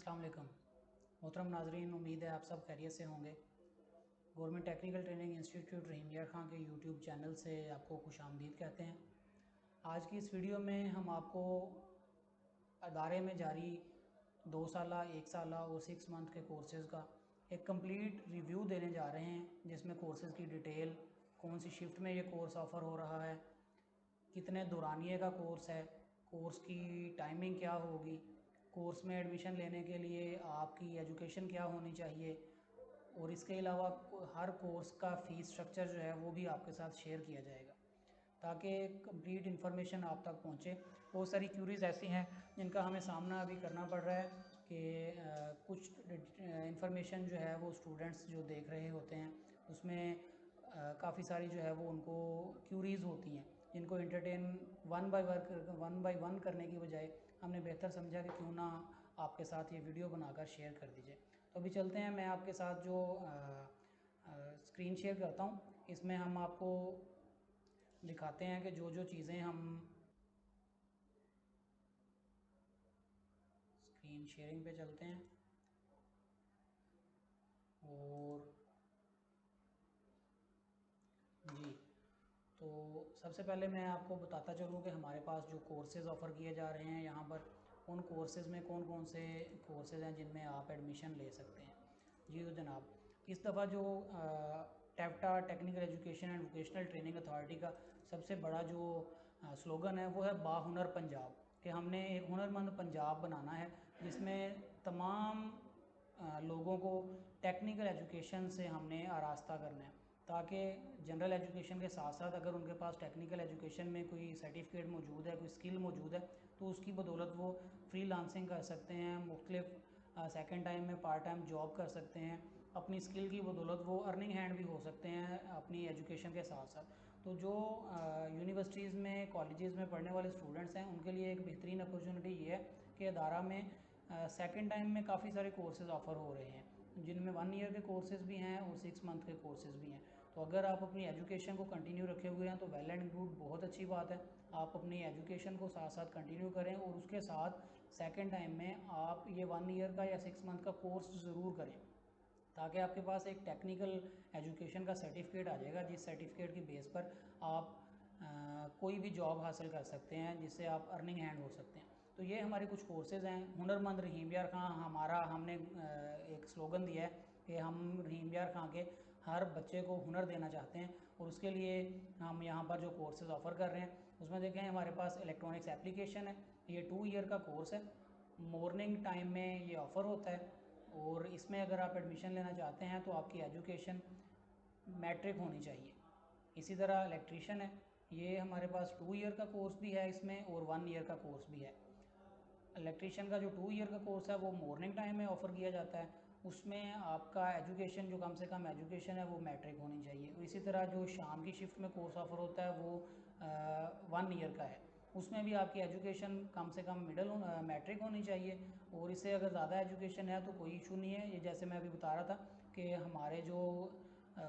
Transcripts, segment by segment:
अस्सलाम वालेकुम मोहतरम नाजरीन, उम्मीद है आप सब खैरियत से होंगे। गवर्नमेंट टेक्निकल ट्रेनिंग इंस्टीट्यूट रहीम यार खां के यूट्यूब चैनल से आपको खुशामदीद कहते हैं। आज की इस वीडियो में हम आपको अदारे में जारी 2 साला, 1 साला और 6 मंथ के कोर्सेज़ का एक कंप्लीट रिव्यू देने जा रहे हैं, जिसमें कोर्सेज़ की डिटेल, कौन सी शिफ्ट में ये कोर्स ऑफ़र हो रहा है, कितने दौरानिए का कोर्स है, कोर्स की टाइमिंग क्या होगी, कोर्स में एडमिशन लेने के लिए आपकी एजुकेशन क्या होनी चाहिए, और इसके अलावा हर कोर्स का फ़ीस स्ट्रक्चर जो है वो भी आपके साथ शेयर किया जाएगा, ताकि कंप्लीट इन्फॉर्मेशन आप तक पहुँचे। बहुत सारी क्यूरीज़ ऐसी हैं जिनका हमें सामना अभी करना पड़ रहा है कि कुछ इन्फॉर्मेशन जो है वो स्टूडेंट्स जो देख रहे होते हैं उसमें काफ़ी सारी जो है वो उनको क्यूरीज़ होती हैं, जिनको एंटरटेन वन बाय वन करने की बजाय हमने बेहतर समझा कि क्यों ना आपके साथ ये वीडियो बनाकर शेयर कर दीजिए। तो अभी चलते हैं, मैं आपके साथ जो स्क्रीन शेयर करता हूँ इसमें हम आपको दिखाते हैं कि जो जो चीज़ें हम स्क्रीन शेयरिंग पे चलते हैं। और जी, तो सबसे पहले मैं आपको बताता चलूँ कि हमारे पास जो कोर्सेज़ ऑफ़र किए जा रहे हैं यहाँ पर, उन कोर्सेज़ में कौन कौन से कोर्सेज़ हैं जिनमें आप एडमिशन ले सकते हैं। जी तो जनाब, इस दफ़ा जो टेप्टा technical education and vocational training authority का सबसे बड़ा जो स्लोगन है वो है बाहुनर पंजाब, कि हमने एक हुनरमंद पंजाब बनाना है जिसमें तमाम लोगों को टेक्निकल एजुकेशन से हमने आरास्ता करना है, ताकि जनरल एजुकेशन के साथ साथ अगर उनके पास टेक्निकल एजुकेशन में कोई सर्टिफिकेट मौजूद है, कोई स्किल मौजूद है, तो उसकी बदौलत वो फ्री लांसिंग कर सकते हैं, मुख्तलिफ सेकेंड टाइम में पार्ट टाइम जॉब कर सकते हैं, अपनी स्किल की बदौलत वो अर्निंग हैंड भी हो सकते हैं अपनी एजुकेशन के साथ साथ। तो जो यूनिवर्सिटीज़ में, कॉलेजेस में पढ़ने वाले स्टूडेंट्स हैं उनके लिए एक बेहतरीन अपॉर्चुनिटी ये है कि अदारा में सेकेंड टाइम में काफ़ी सारे कोर्सेज़ ऑफ़र हो रहे हैं, जिनमें 1 ईयर के कोर्सेज़ भी हैं और 6 मंथ के कोर्सेज़ भी हैं। तो अगर आप अपनी एजुकेशन को कंटिन्यू रखे हुए हैं तो वेल एंड गुड, बहुत अच्छी बात है। आप अपनी एजुकेशन को साथ साथ कंटिन्यू करें और उसके साथ सेकेंड टाइम में आप ये 1 ईयर का या 6 मंथ का कोर्स ज़रूर करें, ताकि आपके पास एक टेक्निकल एजुकेशन का सर्टिफिकेट आ जाएगा, जिस सर्टिफिकेट की बेस पर आप कोई भी जॉब हासिल कर सकते हैं, जिससे आप अर्निंग हैंड हो सकते हैं। तो ये हमारे कुछ कोर्सेज़ हैं। हुनरमंद रहीम यार खां हमने एक स्लोगन दिया है कि हम रहीम यार खां के हर बच्चे को हुनर देना चाहते हैं, और उसके लिए हम यहाँ पर जो कोर्सेज़ ऑफ़र कर रहे हैं उसमें देखें हमारे पास इलेक्ट्रॉनिक्स एप्लीकेशन है। ये 2 ईयर का कोर्स है, मॉर्निंग टाइम में ये ऑफ़र होता है, और इसमें अगर आप एडमिशन लेना चाहते हैं तो आपकी एजुकेशन मैट्रिक होनी चाहिए। इसी तरह इलेक्ट्रीशियन है, ये हमारे पास 2 ईयर का कोर्स भी है इसमें, और 1 ईयर का कोर्स भी है। इलेक्ट्रीशियन का जो 2 ईयर का कोर्स है वो मॉर्निंग टाइम में ऑफ़र किया जाता है, उसमें आपका एजुकेशन, जो कम से कम एजुकेशन है वो मैट्रिक होनी चाहिए। इसी तरह जो शाम की शिफ्ट में कोर्स ऑफ़र होता है वो 1 ईयर का है, उसमें भी आपकी एजुकेशन कम से कम मैट्रिक होनी चाहिए, और इससे अगर ज़्यादा एजुकेशन है तो कोई इशू नहीं है। ये जैसे मैं अभी बता रहा था कि हमारे जो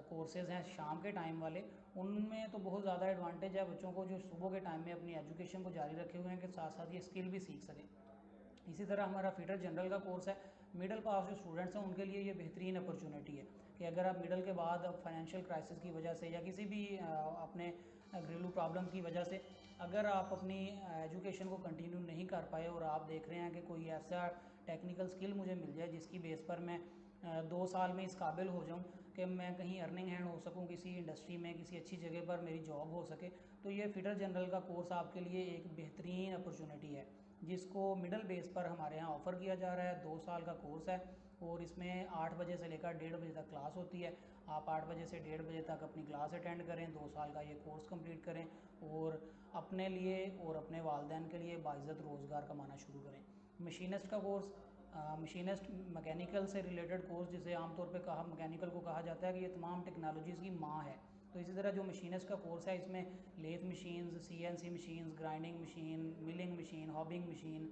कोर्सेज़ हैं शाम के टाइम वाले, उनमें तो बहुत ज़्यादा एडवांटेज है बच्चों को जो सुबह के टाइम में अपनी एजुकेशन को जारी रखे हुए हैं, कि साथ साथ ये स्किल भी सीख सकें। इसी तरह हमारा फीटर जनरल का कोर्स है। मिडिल पास जो स्टूडेंट्स हैं उनके लिए ये बेहतरीन अपॉर्चुनिटी है कि अगर आप मिडिल के बाद अब फाइनेंशियल क्राइसिस की वजह से या किसी भी अपने घरेलू प्रॉब्लम की वजह से अगर आप अपनी एजुकेशन को कंटिन्यू नहीं कर पाए, और आप देख रहे हैं कि कोई ऐसा टेक्निकल स्किल मुझे मिल जाए जिसकी बेस पर मैं 2 साल में इस काबिल हो जाऊं कि मैं कहीं अर्निंग हैंड हो सकूं, किसी इंडस्ट्री में किसी अच्छी जगह पर मेरी जॉब हो सके, तो ये फिटर जनरल का कोर्स आपके लिए एक बेहतरीन अपॉर्चुनिटी है, जिसको मिडल बेस पर हमारे यहाँ ऑफ़र किया जा रहा है। 2 साल का कोर्स है, और इसमें 8 बजे से लेकर 1:30 बजे तक क्लास होती है। आप 8 बजे से 1:30 बजे तक अपनी क्लास अटेंड करें, 2 साल का ये कोर्स कंप्लीट करें, और अपने लिए और अपने वालिदैन के लिए बाइज़्ज़त रोज़गार कमाना शुरू करें। मशीनिस्ट का कोर्स, मशीनिस्ट मैकेनिकल से रिलेटेड कोर्स, जिसे आमतौर पे कहा मैकेनिकल को कहा जाता है कि ये तमाम टेक्नोलॉजीज़ की माँ है। तो इसी तरह जो मशीनिस्ट का कोर्स है इसमें lathe machines, CNC machines, grinding machine, milling machine, hobbing machine,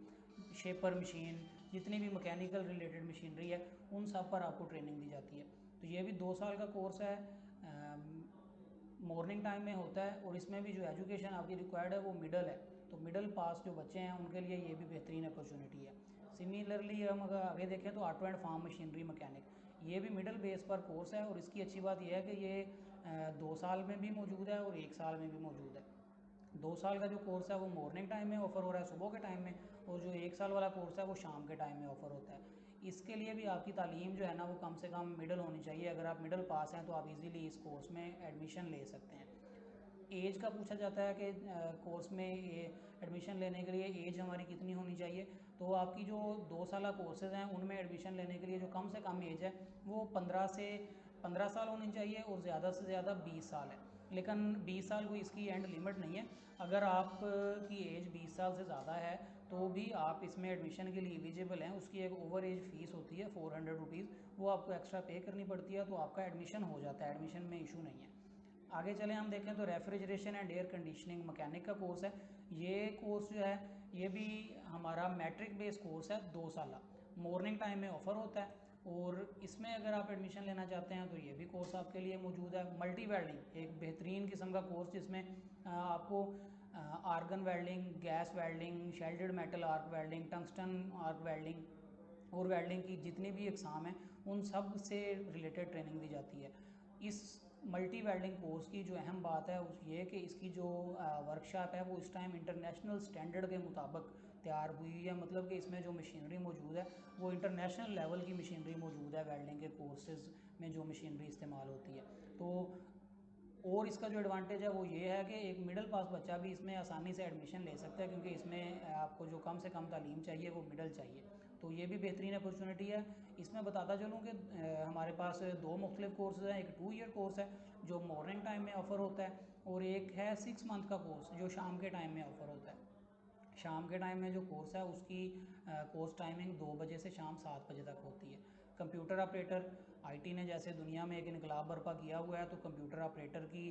shaper machine, जितनी भी मैकेनिकल रिलेटेड मशीनरी है उन सब पर आपको ट्रेनिंग दी जाती है। तो ये भी 2 साल का कोर्स है, मॉर्निंग टाइम में होता है, और इसमें भी जो एजुकेशन आपकी रिक्वायर्ड है वो मिडल है। तो मिडल पास जो बच्चे हैं उनके लिए ये भी बेहतरीन अपॉर्चुनिटी है। सिमिलरली हम अगर आगे देखें तो auto and farm machinery mechanic, ये भी मिडिल बेस पर कोर्स है और इसकी अच्छी बात यह है कि ये 2 साल में भी मौजूद है और 1 साल में भी मौजूद है। 2 साल का जो कोर्स है वो मॉर्निंग टाइम में ऑफ़र हो रहा है, सुबह के टाइम में, और जो 1 साल वाला कोर्स है वो शाम के टाइम में ऑफ़र होता है। इसके लिए भी आपकी तालीम जो है ना वो कम से कम मिडिल होनी चाहिए। अगर आप मिडिल पास हैं तो आप इजीली इस कोर्स में एडमिशन ले सकते हैं। एज का पूछा जाता है कि कोर्स में ये एडमिशन लेने के लिए एज हमारी कितनी होनी चाहिए, तो आपकी जो 2 साल कोर्सेज़ हैं उनमें एडमिशन लेने के लिए जो कम से कम एज है वो 15 साल होनी चाहिए और ज़्यादा से ज़्यादा 20 साल है। लेकिन 20 साल कोई इसकी एंड लिमिट नहीं है। अगर आप की एज 20 साल से ज़्यादा है तो भी आप इसमें एडमिशन के लिए एलिजिबल हैं। उसकी एक ओवर एज फ़ीस होती है 400 रुपीज़, वो आपको एक्स्ट्रा पे करनी पड़ती है, तो आपका एडमिशन हो जाता है, एडमिशन में इशू नहीं है। आगे चले हम देखें तो refrigeration and air conditioning mechanic का कोर्स है। ये कोर्स जो है ये भी हमारा मैट्रिक बेस्ड कोर्स है, 2 साल, मॉर्निंग टाइम में ऑफ़र होता है। और इसमें अगर आप एडमिशन लेना चाहते हैं तो ये भी कोर्स आपके लिए मौजूद है। मल्टी वेल्डिंग एक बेहतरीन किस्म का कोर्स जिसमें आपको argon welding, gas welding, shielded metal arc welding, tungsten arc welding और वेल्डिंग की जितनी भी एग्ज़ाम हैं उन सब से रिलेटेड ट्रेनिंग दी जाती है। इस मल्टी वेल्डिंग कोर्स की जो अहम बात है उस ये कि इसकी जो वर्कशॉप है वो इस टाइम इंटरनेशनल स्टैंडर्ड के मुताबिक तैयार हुई है। मतलब कि इसमें जो मशीनरी मौजूद है वो इंटरनेशनल लेवल की मशीनरी मौजूद है। वेल्डिंग के कोर्सेज़ में जो मशीनरी इस्तेमाल होती है, तो और इसका जो एडवांटेज है वो ये है कि एक मिडिल पास बच्चा भी इसमें आसानी से एडमिशन ले सकता है, क्योंकि इसमें आपको जो कम से कम तालीम चाहिए वो मिडिल चाहिए। तो ये भी बेहतरीन अपॉर्चुनिटी है। इसमें बताता चलूँ कि हमारे पास 2 मुख्तलिफ कोर्सेज हैं। एक 2 ईयर कोर्स है जो मॉर्निंग टाइम में ऑफ़र होता है, और एक है 6 मंथ का कोर्स जो शाम के टाइम में ऑफ़र होता है। शाम के टाइम में जो कोर्स है उसकी कोर्स टाइमिंग 2 बजे से शाम 7 बजे तक होती है। कंप्यूटर ऑपरेटर, आईटी ने जैसे दुनिया में एक इनकलाब बर्पा किया हुआ है, तो कंप्यूटर ऑपरेटर की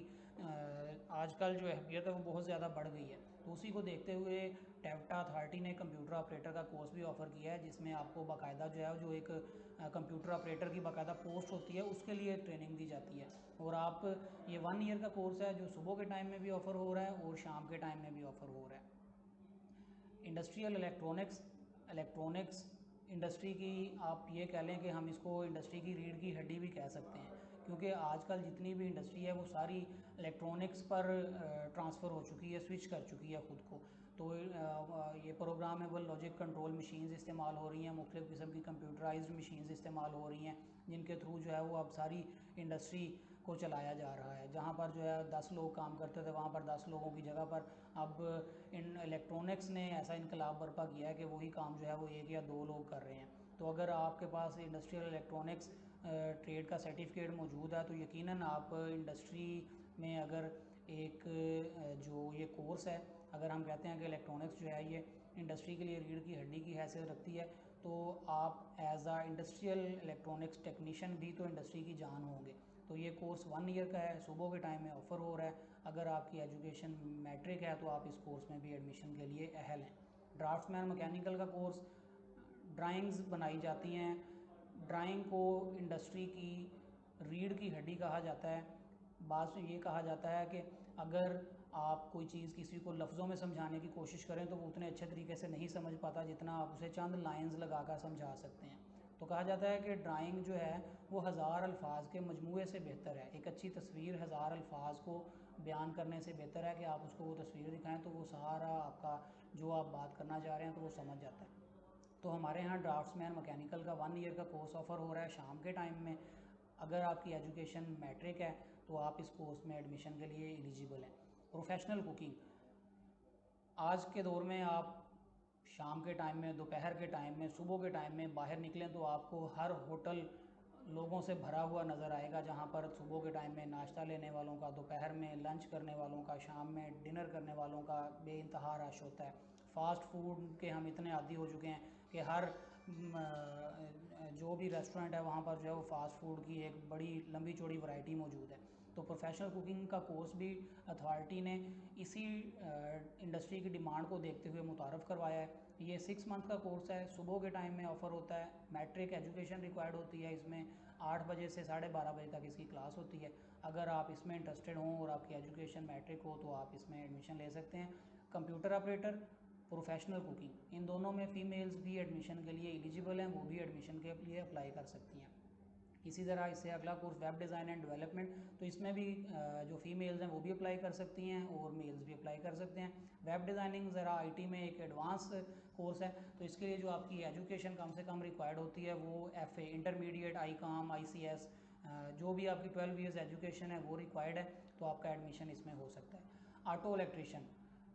आजकल जो अहमियत है वो बहुत ज़्यादा बढ़ गई है। तो उसी को देखते हुए टेवटा अथॉरिटी ने कंप्यूटर ऑपरेटर का कोर्स भी ऑफ़र किया है, जिसमें आपको बाकायदा जो है जो एक कंप्यूटर ऑपरेटर की बाकायदा पोस्ट होती है उसके लिए ट्रेनिंग दी जाती है। और आप ये 1 ईयर का कोर्स है जो सुबह के टाइम में भी ऑफ़र हो रहा है और शाम के टाइम में भी ऑफ़र हो रहा है। इंडस्ट्रियल इलेक्ट्रॉनिक्स इंडस्ट्री की आप ये कह लें कि हम इसको इंडस्ट्री की रीढ़ की हड्डी भी कह सकते हैं, क्योंकि आजकल जितनी भी इंडस्ट्री है वो सारी इलेक्ट्रॉनिक्स पर ट्रांसफ़र हो चुकी है, स्विच कर चुकी है ख़ुद को। तो ये प्रोग्रामेबल लॉजिक कंट्रोल मशीन्स इस्तेमाल हो रही हैं, मुख्तलिफ़ किस्म की कंप्यूटराइज्ड मशीन्स इस्तेमाल हो रही हैं, जिनके थ्रू जो है वो अब सारी इंडस्ट्री को चलाया जा रहा है। जहाँ पर जो है 10 लोग काम करते थे वहाँ पर 10 लोगों की जगह पर अब इन इलेक्ट्रॉनिक्स ने ऐसा इनकलाब बर्पा किया है कि वही काम जो है वो 1 या 2 लोग कर रहे हैं। तो अगर आपके पास इंडस्ट्रियल इलेक्ट्रॉनिक्स ट्रेड का सर्टिफिकेट मौजूद है तो यकीनन आप इंडस्ट्री में अगर एक जो ये कोर्स है, अगर हम कहते हैं कि इलेक्ट्रॉनिक्स जो है ये इंडस्ट्री के लिए रीढ़ की हड्डी की हैसियत रखती है, तो आप एज आ इंडस्ट्रियल इलेक्ट्रॉनिक्स टेक्नीशियन भी तो इंडस्ट्री की जान होंगे। तो ये कोर्स 1 ईयर का है, सुबह के टाइम में ऑफ़र हो रहा है। अगर आपकी एजुकेशन मैट्रिक है तो आप इस कोर्स में भी एडमिशन के लिए अहल हैं। ड्राफ्ट्समैन मैकेनिकल का कोर्स, ड्राइंग्स बनाई जाती हैं। ड्राइंग को इंडस्ट्री की रीढ़ की हड्डी कहा जाता है। बात से ये कहा जाता है कि अगर आप कोई चीज़ किसी को लफ्ज़ों में समझाने की कोशिश करें तो वो उतने अच्छे तरीके से नहीं समझ पाता जितना आप उसे चंद लाइंस लगा कर समझा सकते हैं। तो कहा जाता है कि ड्राइंग जो है वो हज़ार अल्फाज के मजमूए से बेहतर है। एक अच्छी तस्वीर हज़ार अल्फाज को बयान करने से बेहतर है कि आप उसको वो तस्वीर दिखाएं तो वो सारा आपका जो आप बात करना चाह रहे हैं तो वो समझ जाता है। तो हमारे यहाँ ड्राफ्ट्समैन मैकेनिकल का 1 ईयर का कोर्स ऑफ़र हो रहा है शाम के टाइम में। अगर आपकी एजुकेशन मैट्रिक है तो आप इस कोर्स में एडमिशन के लिए एलिजिबल हैं। प्रोफेशनल कुकिंग, आज के दौर में आप शाम के टाइम में, दोपहर के टाइम में, सुबह के टाइम में बाहर निकलें तो आपको हर होटल लोगों से भरा हुआ नज़र आएगा, जहाँ पर सुबह के टाइम में नाश्ता लेने वालों का, दोपहर में लंच करने वालों का, शाम में डिनर करने वालों का बेइंतहा रश होता है। फ़ास्ट फूड के हम इतने आदी हो चुके हैं कि हर जो भी रेस्टोरेंट है वहाँ पर जो है वो फ़ास्ट फूड की एक बड़ी लंबी चौड़ी वैरायटी मौजूद है। तो प्रोफेशनल कुकिंग का कोर्स भी अथॉरिटी ने इसी इंडस्ट्री की डिमांड को देखते हुए मुतारफ़ करवाया है। ये 6 मंथ का कोर्स है, सुबह के टाइम में ऑफ़र होता है। मैट्रिक एजुकेशन रिक्वायर्ड होती है, इसमें 8 बजे से 12:30 बजे तक इसकी क्लास होती है। अगर आप इसमें इंटरेस्टेड हों और आपकी एजुकेशन मैट्रिक हो तो आप इसमें एडमिशन ले सकते हैं। कंप्यूटर ऑपरेटर प्रोफेशनल कुकिंग, इन दोनों में फ़ीमेल्स भी एडमिशन के लिए एलिजिबल हैं, वो भी एडमिशन के लिए अप्लाई कर सकती हैं। इसी तरह इससे अगला course web design and development, तो इसमें भी जो फीमेल्स हैं वो भी अप्लाई कर सकती हैं और मेल्स भी अप्लाई कर सकते हैं। वेब डिज़ाइनिंग ज़रा आईटी में एक एडवांस कोर्स है, तो इसके लिए जो आपकी एजुकेशन कम से कम रिक्वायर्ड होती है वो एफ़ए, इंटरमीडिएट, ICOM, ICS, जो भी आपकी 12 ईयर्स एजुकेशन है वो रिक्वायर्ड है, तो आपका एडमिशन इसमें हो सकता है। ऑटो इलेक्ट्रीशियन,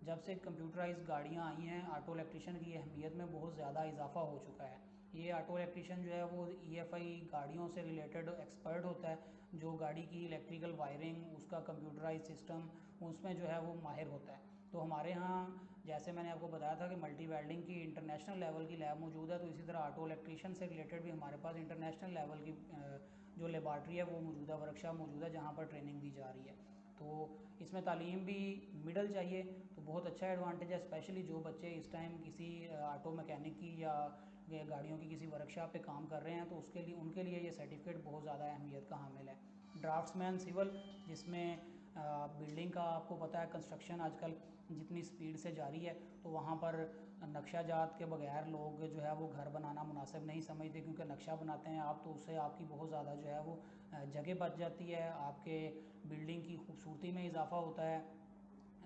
जब से कंप्यूटराइज गाड़ियाँ आई हैं, ऑटो इलेक्ट्रीशियन की अहमियत में बहुत ज़्यादा इजाफा हो चुका है। ये ऑटो इलेक्ट्रीशियन जो है वो EFI गाड़ियों से रिलेटेड एक्सपर्ट होता है, जो गाड़ी की इलेक्ट्रिकल वायरिंग, उसका कंप्यूटराइज सिस्टम, उसमें जो है वो माहिर होता है। तो हमारे यहाँ जैसे मैंने आपको बताया था कि मल्टी वेल्डिंग की इंटरनेशनल लेवल की लैब मौजूद है, तो इसी तरह ऑटो इलेक्ट्रीशियन से रिलेटेड भी हमारे पास इंटरनेशनल लेवल की जो लेबॉर्ट्री है वो मौजूदा वर्कशॉप मौजूद है जहाँ पर ट्रेनिंग दी जा रही है। तो इसमें तालीम भी मिडल चाहिए, तो बहुत अच्छा एडवांटेज है, स्पेशली जो बच्चे इस टाइम किसी ऑटो मैकेनिक की या गाड़ियों की किसी वर्कशॉप पे काम कर रहे हैं, तो उसके लिए उनके लिए ये सर्टिफिकेट बहुत ज़्यादा अहमियत का हामिल है। ड्राफ्ट्समैन सिविल, जिसमें बिल्डिंग का आपको पता है कंस्ट्रक्शन आजकल जितनी स्पीड से जारी है, तो वहाँ पर नक्शा जात के बगैर लोग जो है वो घर बनाना मुनासिब नहीं समझते, क्योंकि नक्शा बनाते हैं आप तो उससे आपकी बहुत ज़्यादा जो है वो जगह बच जाती है, आपके बिल्डिंग की खूबसूरती में इजाफा होता है,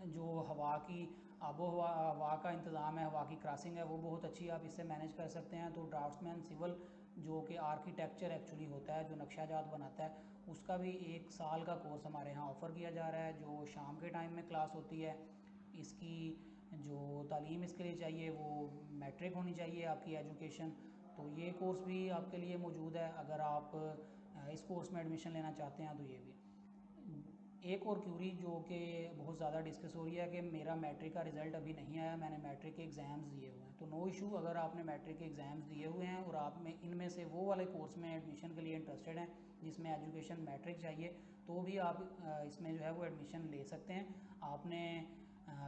जो हवा की आबो हवा का इंतज़ाम है, हवा की क्रॉसिंग है, वो बहुत अच्छी आप इससे मैनेज कर सकते हैं। तो ड्राफ्ट्समैन सिविल जो कि आर्किटेक्चर एक्चुअली होता है, जो नक्शा जात बनाता है, उसका भी 1 साल का कोर्स हमारे यहाँ ऑफ़र किया जा रहा है, जो शाम के टाइम में क्लास होती है। इसकी जो तालीम इसके लिए चाहिए वो मैट्रिक होनी चाहिए आपकी एजुकेशन, तो ये कोर्स भी आपके लिए मौजूद है अगर आप इस कोर्स में एडमिशन लेना चाहते हैं। तो ये भी एक और क्यूरी जो कि बहुत ज़्यादा डिस्कस हो रही है कि मेरा मैट्रिक का रिज़ल्ट अभी नहीं आया, मैंने मैट्रिक के एग्ज़ाम्स दिए हुए हैं, तो नो इशू, अगर आपने मैट्रिक के एग्ज़ाम्स दिए हुए हैं और आप में इनमें से वो वाले कोर्स में एडमिशन के लिए इंटरेस्टेड हैं जिसमें एजुकेशन मैट्रिक चाहिए, तो भी आप इसमें जो है वो एडमिशन ले सकते हैं। आपने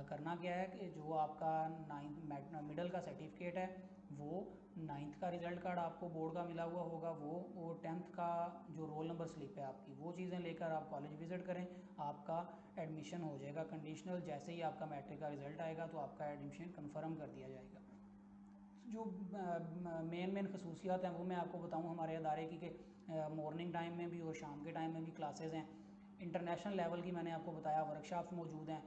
करना क्या है कि जो आपका 9th मिडल का सर्टिफिकेट है, वो 9th का रिज़ल्ट कार्ड आपको बोर्ड का मिला हुआ होगा, वो 10th का जो रोल नंबर स्लिप है आपकी, वो चीज़ें लेकर आप कॉलेज विज़िट करें, आपका एडमिशन हो जाएगा कंडीशनल। जैसे ही आपका मैट्रिक का रिज़ल्ट आएगा तो आपका एडमिशन कन्फर्म कर दिया जाएगा। जो मेन खसूसियात हैं वो मैं आपको बताऊँ हमारे अदारे की, कि मॉर्निंग टाइम में भी और शाम के टाइम में भी क्लासेस हैं। इंटरनेशनल लेवल की मैंने आपको बताया वर्कशॉप्स मौजूद हैं।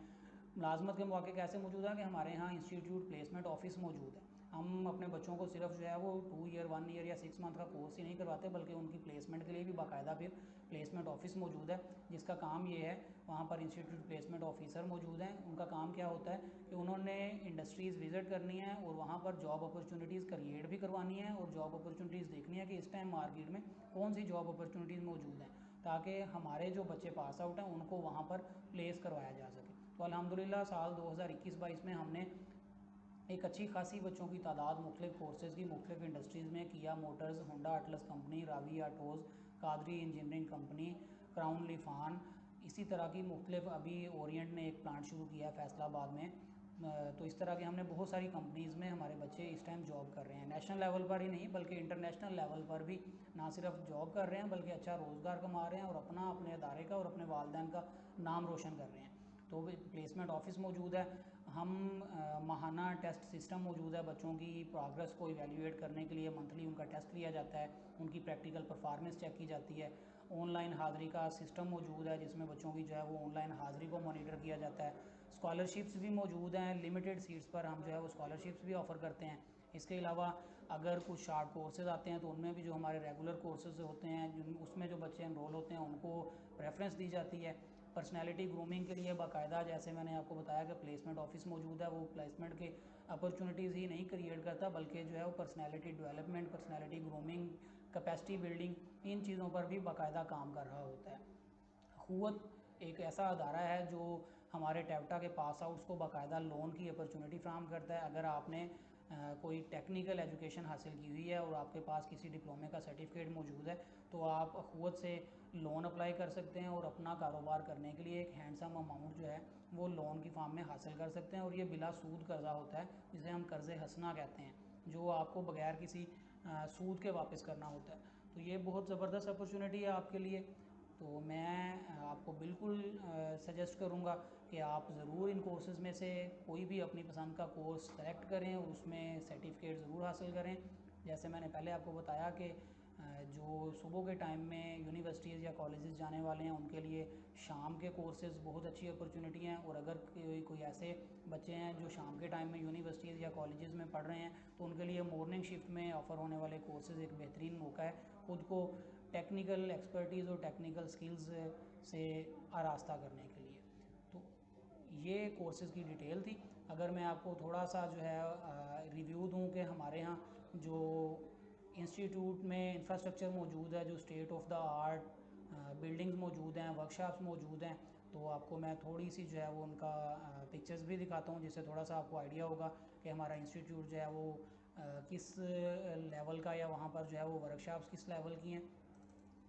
मुलाजमत के मौके कैसे मौजूद हैं कि हमारे यहाँ इंस्टीट्यूट प्लेसमेंट ऑफिस मौजूद है। हम अपने बच्चों को सिर्फ जो है वो 2 ईयर 1 ईयर या 6 मंथ का कोर्स ही नहीं करवाते, बल्कि उनकी प्लेसमेंट के लिए भी बाकायदा फिर प्लेसमेंट ऑफिस मौजूद है, जिसका काम ये है, वहाँ पर इंस्टीट्यूट प्लेसमेंट ऑफिसर मौजूद हैं। उनका काम क्या होता है कि उन्होंने इंडस्ट्रीज़ विज़िट करनी है और वहाँ पर जॉब अपॉर्चुनिटीज़ क्रिएट भी करवानी है और जॉब अपॉर्चुनिटीज़ देखनी है कि इस टाइम मार्केट में कौन सी जॉब अपॉर्चुनिटीज़ मौजूद हैं, ताकि हमारे जो बच्चे पास आउट हैं उनको वहाँ पर प्लेस करवाया जा सके। तो अल्हम्दुलिल्लाह साल 2021-22 में हमने एक अच्छी खासी बच्चों की तादाद मुख्तलिफ कोर्सेज़ की मुख्तलिफ इंडस्ट्रीज़ में, Kia motors, Honda Atlas company, Ravi autos, Qadri engineering company, Crown Lifan, इसी तरह की मुख्तलिफ, अभी ओरिएंट ने एक प्लांट शुरू किया है फैसलाबाद में, तो इस तरह की हमने बहुत सारी कंपनीज़ में हमारे बच्चे इस टाइम जॉब कर रहे हैं। नेशनल लेवल पर ही नहीं बल्कि इंटरनेशनल लेवल पर भी ना सिर्फ जॉब कर रहे हैं बल्कि अच्छा रोज़गार कमा रहे हैं और अपना, अपने अदारे का और अपने वालदैन का नाम रोशन कर रहे हैं। तो प्लेसमेंट ऑफिस मौजूद है। हम माहाना टेस्ट सिस्टम मौजूद है, बच्चों की प्रोग्रेस को इवैल्यूएट करने के लिए मंथली उनका टेस्ट लिया जाता है, उनकी प्रैक्टिकल परफॉर्मेंस चेक की जाती है। ऑनलाइन हाज़िरी का सिस्टम मौजूद है जिसमें बच्चों की जो है वो ऑनलाइन हाज़िरी को मॉनिटर किया जाता है। स्कॉलरशिप्स भी मौजूद हैं, लिमिटेड सीट्स पर हम जो है वो स्कॉलरशिप्स भी ऑफ़र करते हैं। इसके अलावा अगर कुछ शार्ट कोर्सेज आते हैं तो उनमें भी जो हमारे रेगुलर कोर्सेज होते हैं उसमें जो बच्चे एनरोल होते हैं उनको प्रेफरेंस दी जाती है। पर्सनैलिटी ग्रूमिंग के लिए बाकायदा, जैसे मैंने आपको बताया कि प्लेसमेंट ऑफिस मौजूद है, वो प्लेसमेंट के अपॉर्चुनिटीज़ ही नहीं क्रिएट करता बल्कि जो है वो personality development, personality grooming, capacity building, इन चीज़ों पर भी बाकायदा काम कर रहा होता है। अखुवत एक ऐसा अदारा है जो हमारे टैप्टा के पास आउट्स को बाकायदा लोन की अपॉर्चुनिटी फ्राहम करता है। अगर आपने कोई टेक्निकल एजुकेशन हासिल की हुई है और आपके पास किसी डिप्लोमे का सर्टिफिकेट मौजूद है तो आप अखुवत से लोन अप्लाई कर सकते हैं और अपना कारोबार करने के लिए एक हैंडसम अमाउंट जो है वो लोन की फॉर्म में हासिल कर सकते हैं। और ये बिला सूद कर्ज़ा होता है जिसे हम कर्ज़ हसना कहते हैं, जो आपको बगैर किसी सूद के वापस करना होता है। तो ये बहुत ज़बरदस्त अपॉर्चुनिटी है आपके लिए। तो मैं आपको बिल्कुल सजेस्ट करूँगा कि आप ज़रूर इन कोर्सेज़ में से कोई भी अपनी पसंद का कोर्स सेलेक्ट करें और उसमें सर्टिफिकेट ज़रूर हासिल करें। जैसे मैंने पहले आपको बताया कि जो सुबह के टाइम में यूनिवर्सिटीज़ या कॉलेजेस जाने वाले हैं उनके लिए शाम के कोर्सेज़ बहुत अच्छी अपॉर्चुनिटी हैं, और अगर कोई ऐसे बच्चे हैं जो शाम के टाइम में यूनिवर्सिटीज़ या कॉलेजेस में पढ़ रहे हैं तो उनके लिए मॉर्निंग शिफ्ट में ऑफ़र होने वाले कोर्सेज़ एक बेहतरीन मौका है खुद को टेक्निकल एक्सपर्टीज़ और टेक्निकल स्किल्स से आरास्ता करने के लिए। तो ये कोर्सेज़ की डिटेल थी। अगर मैं आपको थोड़ा सा जो है रिव्यू दूं कि हमारे यहाँ जो इंस्टीट्यूट में इंफ्रास्ट्रक्चर मौजूद है, जो state of the art buildings मौजूद हैं, वर्कशॉप्स मौजूद हैं, तो आपको मैं थोड़ी सी जो है वो उनका पिक्चर्स भी दिखाता हूँ, जिससे थोड़ा सा आपको आइडिया होगा कि हमारा इंस्टीट्यूट जो है वो किस लेवल का, या वहाँ पर जो है वो वर्कशॉप्स किस लेवल की हैं।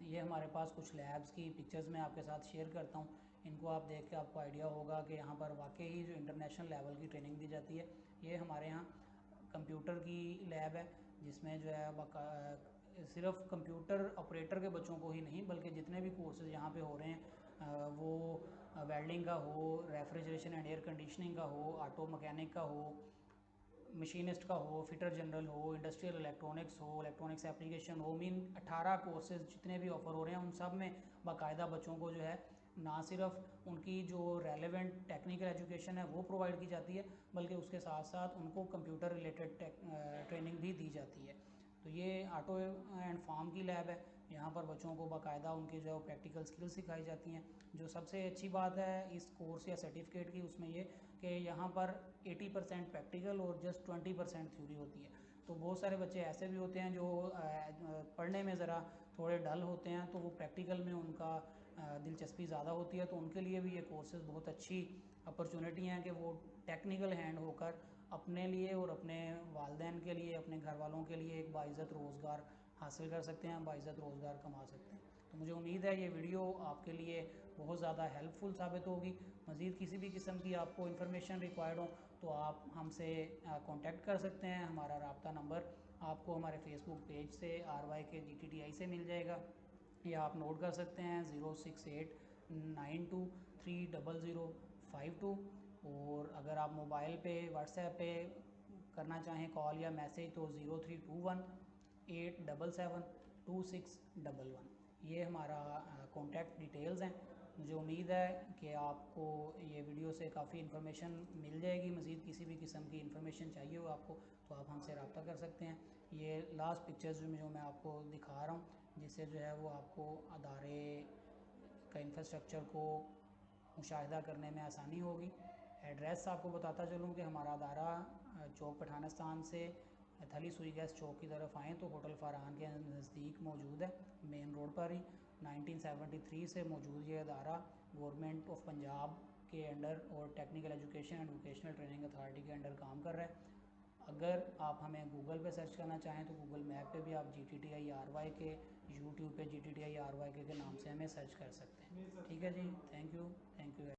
ये हमारे पास कुछ लैब्स की पिक्चर्स मैं आपके साथ शेयर करता हूँ। इनको आप देख के आपको आइडिया होगा कि यहाँ पर वाकई ही जो इंटरनेशनल लेवल की ट्रेनिंग दी जाती है। ये हमारे यहाँ कंप्यूटर की लैब है, जिसमें जो है सिर्फ कंप्यूटर ऑपरेटर के बच्चों को ही नहीं बल्कि जितने भी कोर्सेज यहाँ पे हो रहे हैं वो वेल्डिंग का हो, रेफ्रिजरेशन एंड एयर कंडीशनिंग का हो, ऑटो मैकेनिक का हो, मशीनिस्ट का हो, फिटर जनरल हो, इंडस्ट्रियल इलेक्ट्रॉनिक्स हो, इलेक्ट्रॉनिक्स एप्लीकेशन हो, मीन 18 कोर्सेज जितने भी ऑफ़र हो रहे हैं उन सब में बाकायदा बच्चों को जो है ना सिर्फ उनकी जो रेलेवेंट टेक्निकल एजुकेशन है वो प्रोवाइड की जाती है, बल्कि उसके साथ साथ उनको कंप्यूटर रिलेटेड ट्रेनिंग भी दी जाती है। तो ये ऑटो एंड फार्म की लैब है। यहाँ पर बच्चों को बाकायदा उनकी जो प्रैक्टिकल स्किल्स सिखाई जाती हैं। जो सबसे अच्छी बात है इस कोर्स या सर्टिफिकेट की उसमें ये कि यहाँ पर 80% प्रैक्टिकल और जस्ट 20% थ्योरी होती है। तो बहुत सारे बच्चे ऐसे भी होते हैं जो पढ़ने में ज़रा थोड़े डल होते हैं, तो वो प्रैक्टिकल में उनका दिलचस्पी ज़्यादा होती है, तो उनके लिए भी ये कोर्सेज़ बहुत अच्छी अपॉर्चुनिटी हैं कि वो टेक्निकल हैंड होकर अपने लिए और अपने वालदैन के लिए, अपने घर वालों के लिए एक बाइज़्ज़त रोज़गार हासिल कर सकते हैं, बाइज़्ज़त रोज़गार कमा सकते हैं। तो मुझे उम्मीद है ये वीडियो आपके लिए बहुत ज़्यादा हेल्पफुल साबित होगी। मज़ीद किसी भी किस्म की आपको इन्फॉर्मेशन रिक्वायर्ड हो तो आप हमसे कांटेक्ट कर सकते हैं। हमारा रब्ता नंबर आपको हमारे फेसबुक पेज से RYK GTTI से मिल जाएगा, या आप नोट कर सकते हैं 06892300052। और अगर आप मोबाइल पे व्हाट्सएप पे करना चाहें कॉल या मैसेज तो 032187726111। ये हमारा कॉन्टैक्ट डिटेल्स हैं। मुझे उम्मीद है कि आपको ये वीडियो से काफ़ी इन्फॉर्मेशन मिल जाएगी। मज़ीद किसी भी किस्म की इन्फॉर्मेशन चाहिए हो आपको तो आप हमसे रब्ता कर सकते हैं। ये लास्ट पिक्चर्स जो मैं आपको दिखा रहा हूँ, जिससे जो है वो आपको अदारे का इंफ्रास्ट्रक्चर को मुशाहिदा करने में आसानी होगी। एड्रेस आपको बताता चलूँ कि हमारा अदारा चौक पठानस्तान से थली सुई गैस चौक की तरफ आएँ तो होटल फरहान के नज़दीक मौजूद है, मेन रोड पर ही। 1973 से मौजूद ये अदारा गवर्नमेंट ऑफ पंजाब के अंडर और technical education and vocational training authority के अंडर काम कर रहा है। अगर आप हमें गूगल पे सर्च करना चाहें तो गूगल मैप पे भी आप GTTI RYK, यूट्यूब पे GTTI RYK के नाम से हमें सर्च कर सकते हैं। ठीक है जी, थैंक यू।